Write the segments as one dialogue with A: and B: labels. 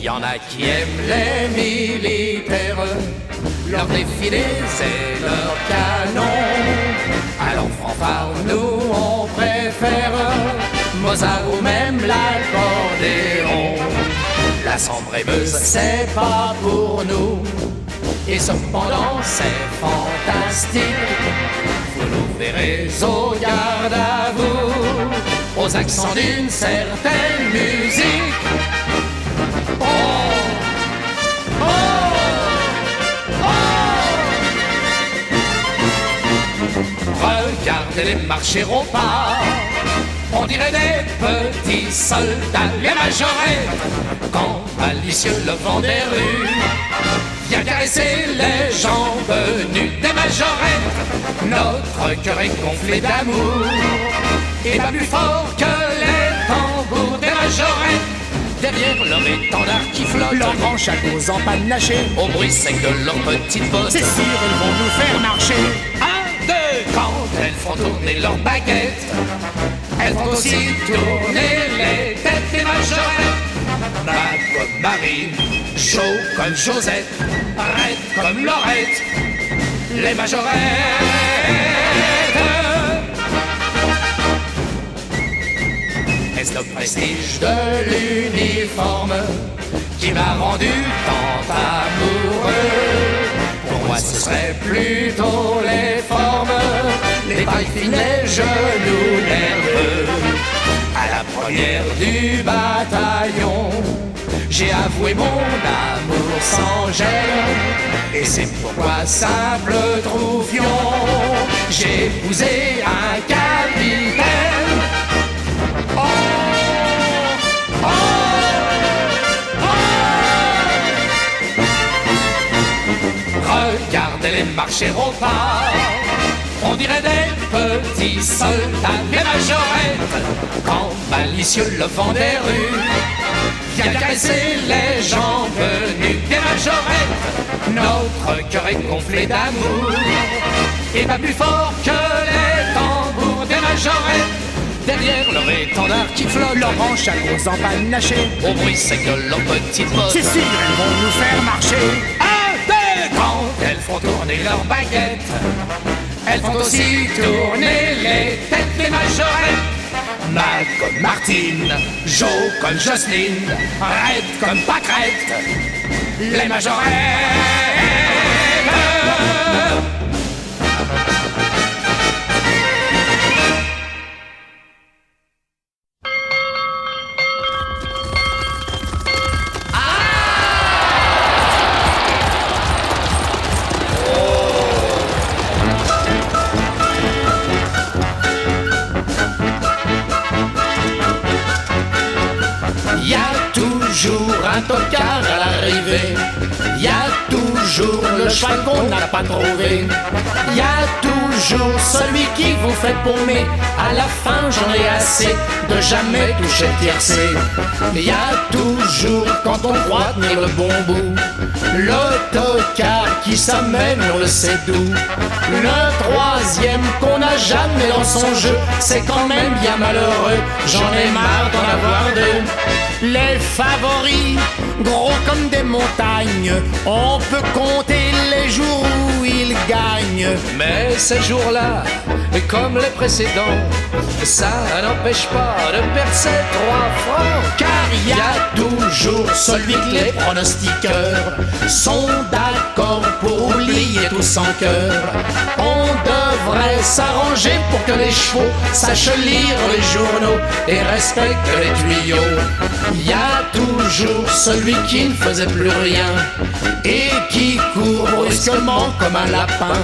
A: Y en a qui aiment les militaires, leurs défilés et leurs canons. Alors fanfare, nous on préfère Mozart ou même l'accordéon. La Sambre-et-Meuse, c'est pas pour nous, et cependant c'est fantastique. Vous nous verrez au garde à vous, aux accents d'une certaine musique. Oh, oh, oh. Regardez-les marcher au pas, on dirait des petits soldats, les majorettes, quand malicieux le vent des rues vient caresser les jambes nues des majorettes. Notre cœur est gonflé d'amour et pas plus fort que les tambours des majorettes. Derrière leur étendard qui flotte,
B: leurs grands chapeaux empanachés,
A: au bruit sec de leurs petites bottes,
B: c'est sûr, ils vont nous faire marcher.
A: Un, deux, quand elles font tourner leurs baguettes, elles font aussi tourner les têtes des majorettes. Mad comme Marie, Jo comme Josette, Red comme Laurette, les majorettes. Est-ce le prestige de l'uniforme qui m'a rendu tant amoureux? Pour moi ce serait plutôt les formes, les tailles fines, les genoux nerveux. À la première du bataillon, j'ai avoué mon amour sans gêne, et c'est pourquoi, simple troufion, j'ai épousé un capitaine. Oh, oh, oh. Regardez-les marcher au pas, on dirait des petits soldats, les majorettes, quand malicieux le vent des rues vient caresser les jambes nues des majorettes. Notre cœur est gonflé d'amour et pas plus fort que les tambours des majorettes. Derrière leur étendard qui flotte,
B: leurs grands chapeaux empanachés,
A: au bruit sec de leurs petites bottes,
B: c'est sûr, ils vont nous faire marcher.
A: Un, deux, quand elles font tourner leurs baguettes, elles font aussi tourner les têtes des majorettes. Mad comme Martine, Jo comme Jocelyne, Red comme Pâquerette, les majorettes. Un tocard à l'arrivée, y a toujours le cheval qu'on n'a pas trouvé, y a toujours celui qui vous fait paumer. À la fin j'en ai assez de jamais toucher le tiercé. Y a toujours, quand on croit tenir le bon bout, le tocard qui s'amène on le sait d'où. Le troisième qu'on n'a jamais dans son jeu, c'est quand même bien malheureux, j'en ai marre d'en avoir deux. Les favoris, gros comme des montagnes, on peut compter les jours où ils gagnent. Mais ces jours-là, comme les précédents, ça n'empêche pas de perdre ses 3 francs. Car il y a toujours celui que les pronostiqueurs sont d'accord pour oublier tout sans cœur. On devrait s'arranger pour que les chevaux sachent lire les journaux et respectent les tuyaux. Il y a toujours celui qui ne faisait plus rien et qui court brusquement comme un lapin.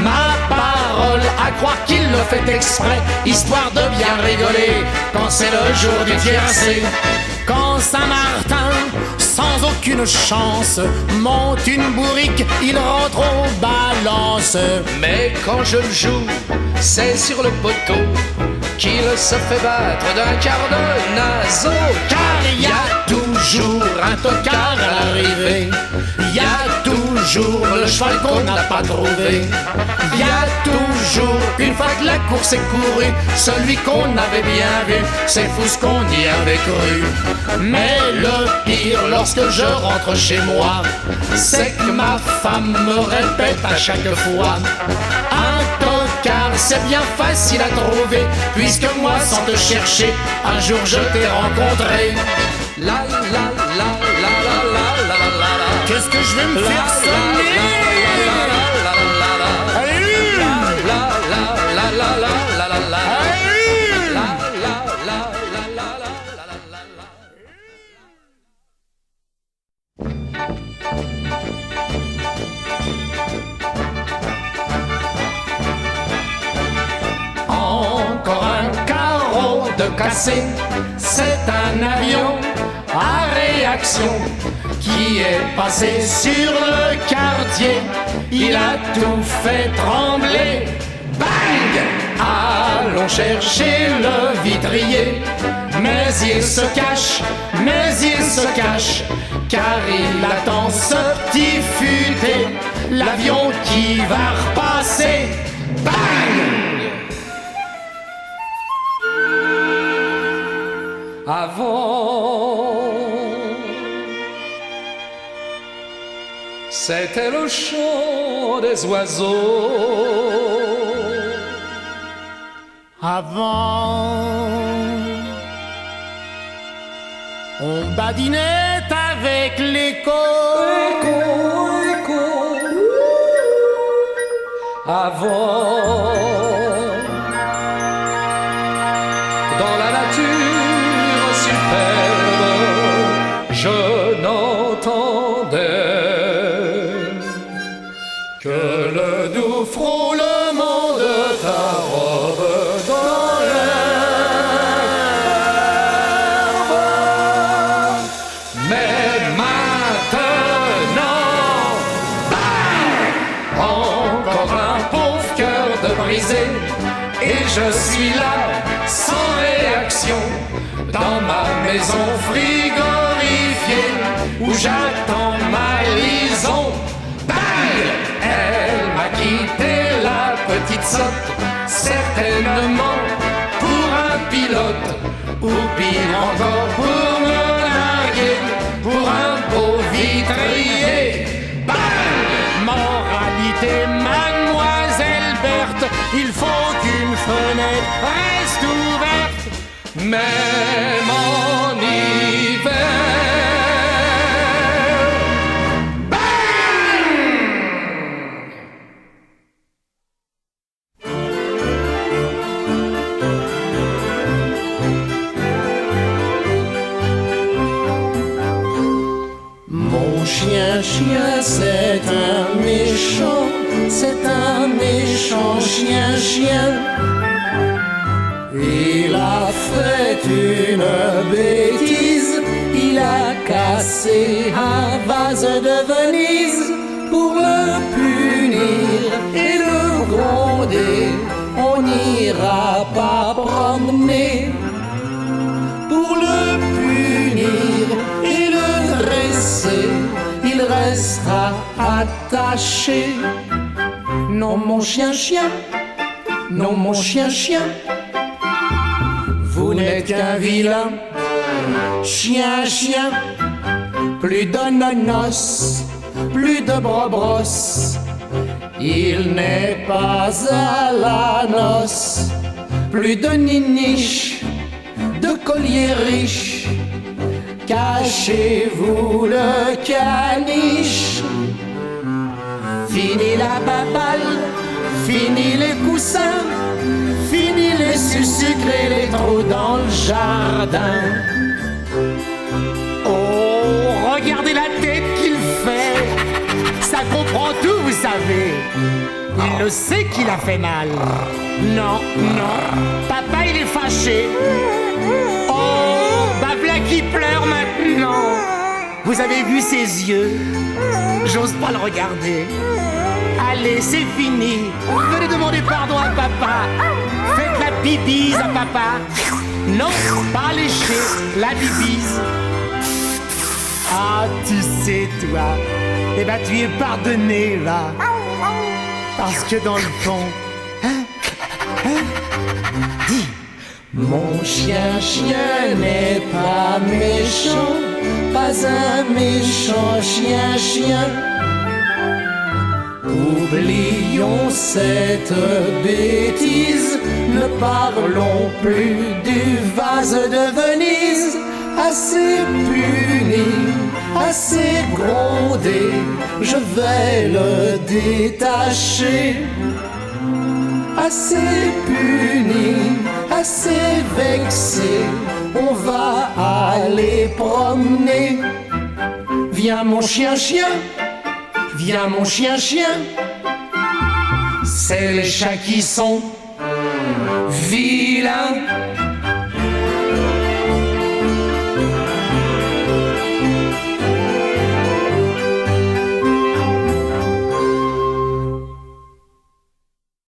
A: Ma parole, à croire qu'il le fait exprès, histoire de bien rigoler quand c'est le jour du tiercé. Quand Saint-Martin, sans aucune chance, monte une bourrique, il rentre aux balances. Mais quand je le joue, c'est sur le poteau qu'il se fait battre d'un quart de naseau. Car il y a toujours un tocard à l'arrivée, il y a toujours toujours le cheval qu'on n'a pas trouvé. Il y a toujours, une fois que la course est courue, celui qu'on avait bien vu, c'est fou ce qu'on y avait cru. Mais le pire lorsque je rentre chez moi, c'est que ma femme me répète à chaque fois: un tocard c'est bien facile à trouver, puisque moi sans te chercher, un jour je t'ai rencontré. La la la la la la la la la. Qu'est-ce que je vais me faire sonner? Encore un carreau de cassé, c'est un avion à réaction qui est passé sur le quartier. Il a tout fait trembler. Bang! Allons chercher le vitrier. Mais il se cache, car il attend ce petit futé, l'avion qui va repasser. Bang! Avant, c'était le chant des oiseaux.
B: Avant, on badinait avec l'écho.
A: Écho. Avant, dans la nature superbe, je n'entendais que le doux frôlement de ta robe dans l'herbe. Mais maintenant, bang! Encore un pauvre cœur de brisé, et je suis là, sans réaction, dans ma maison frigorifiée, où j'attends ma liaison. Bang! Elle m'a quitté, la petite sotte, certainement pour un pilote, ou pire encore pour me larguer, pour un beau vitrier. Bang!
B: Moralité, mademoiselle Berthe, il faut qu'une fenêtre reste ouverte,
A: même en hiver.
C: Mon chien, c'est un méchant chien. Il a fait une bêtise, il a cassé un vase de Venise. Pour le punir et le gronder, on n'ira pas promener. Pour le punir et le dresser, il restera attaché. Non mon chien, non mon chien, vous n'êtes qu'un vilain chien. Plus de nonos, plus de brobros, il n'est pas à la noce. Plus de niniche, de collier riche, cachez-vous le caniche. Fini la babale, fini les coussins, fini les sucres et les trous dans le jardin.
B: Oh, regardez la tête qu'il fait, ça comprend tout, vous savez. Il le sait qu'il a fait mal. Non, papa il est fâché. Oh, bah voilà qui pleure maintenant. Vous avez vu ses yeux? J'ose pas le regarder. Allez, c'est fini. Venez demander pardon à papa. Faites la bibise à papa. Non, pas lécher, la bibise. Ah, tu sais, toi, eh ben tu es pardonné, va. Parce que dans le fond, dis.
C: Mon chien n'est pas méchant, pas un méchant chien. Oublions cette bêtise, ne parlons plus du vase de Venise. Assez puni, assez grondé, je vais le détacher. Assez puni, assez vexé, on va aller promener. Viens mon chien, viens mon chien. C'est les chats qui sont vilains.